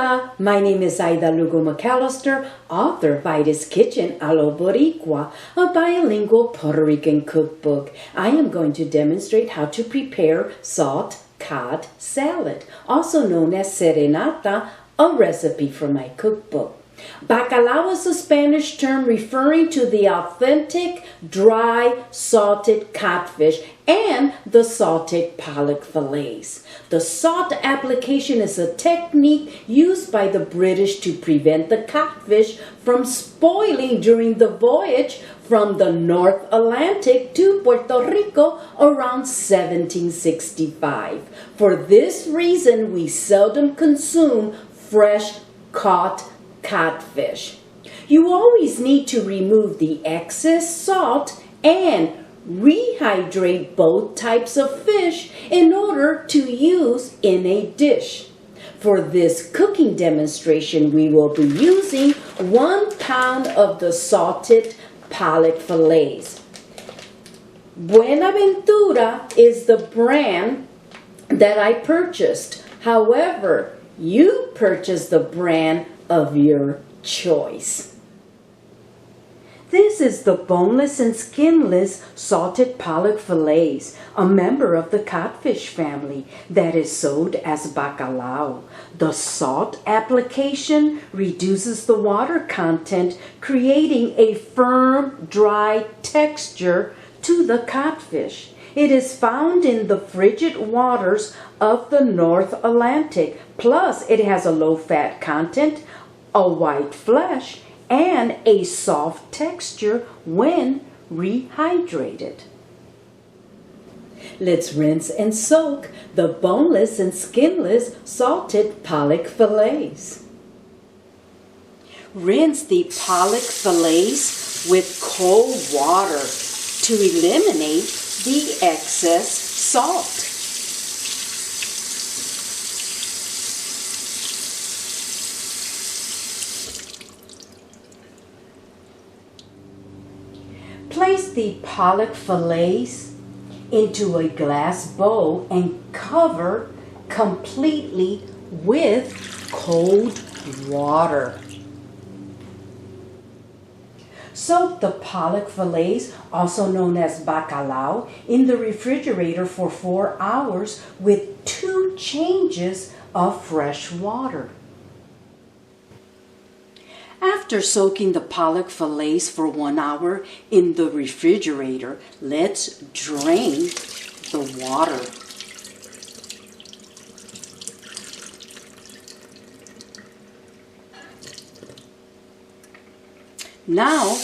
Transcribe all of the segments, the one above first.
Hola, my name is Aida Lugo McAllister, author of Ida's Kitchen a lo Boricua, a bilingual Puerto Rican cookbook. I am going to demonstrate how to prepare salt cod salad, also known as Serenata, a recipe from my cookbook. Bacalao is a Spanish term referring to the authentic, dry, salted codfish and the salted pollock fillets. The salt application is a technique used by the British to prevent the codfish from spoiling during the voyage from the North Atlantic to Puerto Rico around 1765. For this reason, we seldom consume fresh caught codfish. You always need to remove the excess salt and rehydrate both types of fish in order to use in a dish. For this cooking demonstration, we will be using 1 pound of the salted pollock fillets. Buenaventura is the brand that I purchased. However, you purchase the brand of your choice. This is the boneless and skinless salted pollock fillets, a member of the codfish family that is sold as bacalao. The salt application reduces the water content, creating a firm, dry texture to the codfish. It is found in the frigid waters of the North Atlantic. Plus, it has a low fat content, a white flesh, and a soft texture when rehydrated. Let's rinse and soak the boneless and skinless salted pollock fillets. Rinse the pollock fillets with cold water to eliminate the excess salt. Place the pollock fillets into a glass bowl and cover completely with cold water. Soak the pollock fillets, also known as bacalao, in the refrigerator for 4 hours with 2 changes of fresh water. After soaking the pollock fillets for 1 hour in the refrigerator, let's drain the water. Now,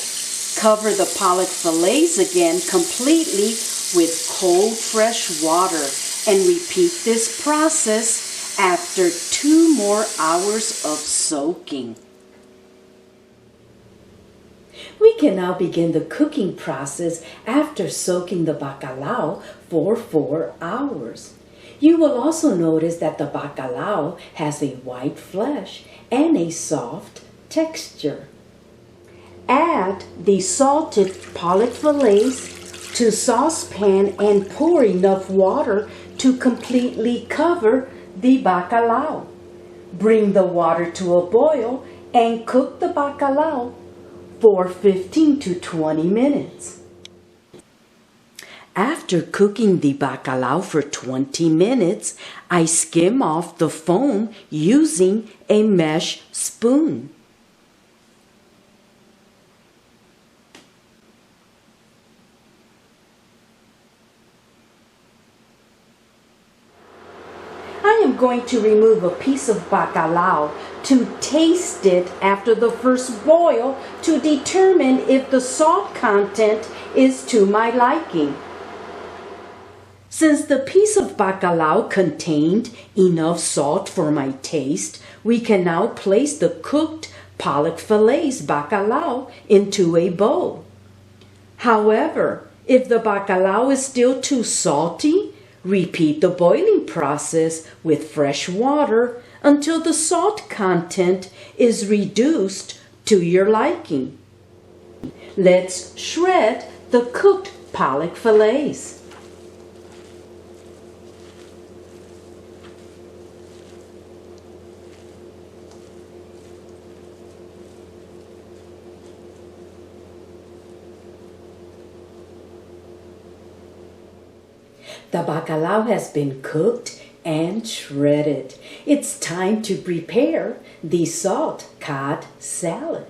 cover the pollock fillets again completely with cold fresh water and repeat this process after 2 more hours of soaking. We can now begin the cooking process after soaking the bacalao for 4 hours. You will also notice that the bacalao has a white flesh and a soft texture. Add the salted pollock fillets to saucepan and pour enough water to completely cover the bacalao. Bring the water to a boil and cook the bacalao for 15 to 20 minutes. After cooking the bacalao for 20 minutes, I skim off the foam using a mesh spoon. I am going to remove a piece of bacalao to taste it after the first boil to determine if the salt content is to my liking. Since the piece of bacalao contained enough salt for my taste, we can now place the cooked pollock fillets bacalao into a bowl. However, if the bacalao is still too salty, repeat the boiling process with fresh water until the salt content is reduced to your liking. Let's shred the cooked pollock fillets. The bacalao has been cooked and shredded. It's time to prepare the salt cod salad.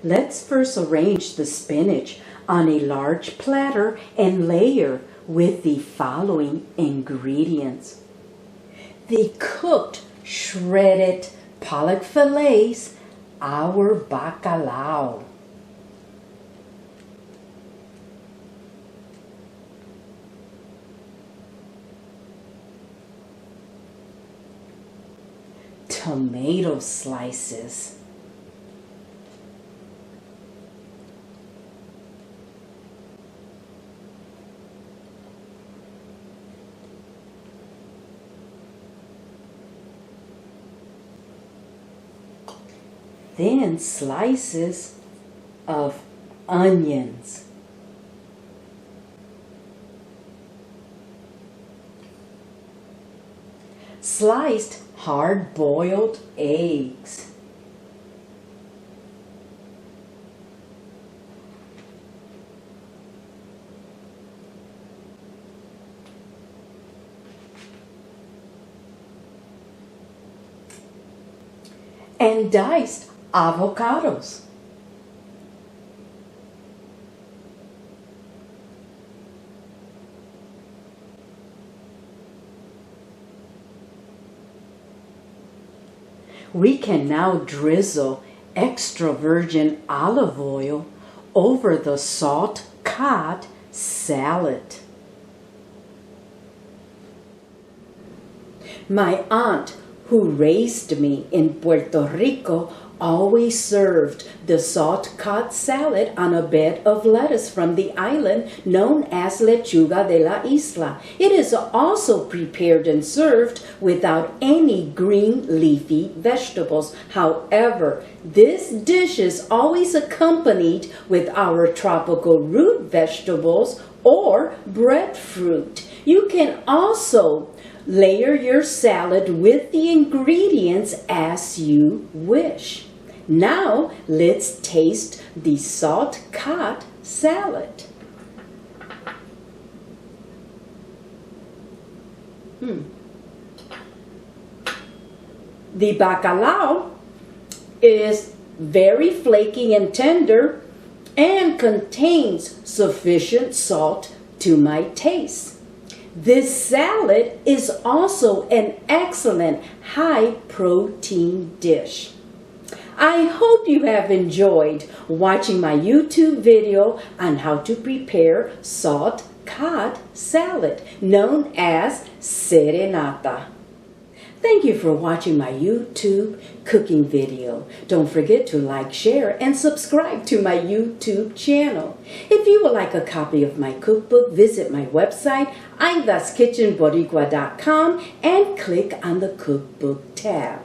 Let's first arrange the spinach on a large platter and layer with the following ingredients. The cooked, shredded pollock fillets, our bacalao. Tomato slices. Thin slices of onions. Sliced hard-boiled eggs. And diced avocados. We can now drizzle extra virgin olive oil over the salt cod salad. My aunt, who raised me in Puerto Rico, always served the salt cod salad on a bed of lettuce from the island known as lechuga de la isla. It is also prepared and served without any green leafy vegetables. However, this dish is always accompanied with our tropical root vegetables or breadfruit. You can also layer your salad with the ingredients as you wish. Now, let's taste the salt cod salad. The bacalao is very flaky and tender and contains sufficient salt to my taste. This salad is also an excellent high-protein dish. I hope you have enjoyed watching my YouTube video on how to prepare salt cod salad, known as Serenata. Thank you for watching my YouTube cooking video. Don't forget to like, share, and subscribe to my YouTube channel. If you would like a copy of my cookbook, visit my website, thebacalao.com, and click on the cookbook tab.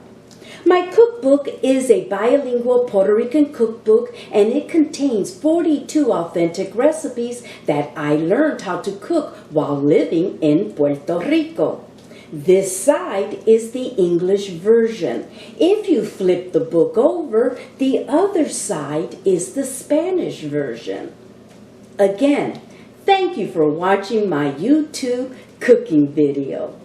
My cookbook is a bilingual Puerto Rican cookbook, and it contains 42 authentic recipes that I learned how to cook while living in Puerto Rico. This side is the English version. If you flip the book over, the other side is the Spanish version. Again, thank you for watching my YouTube cooking video.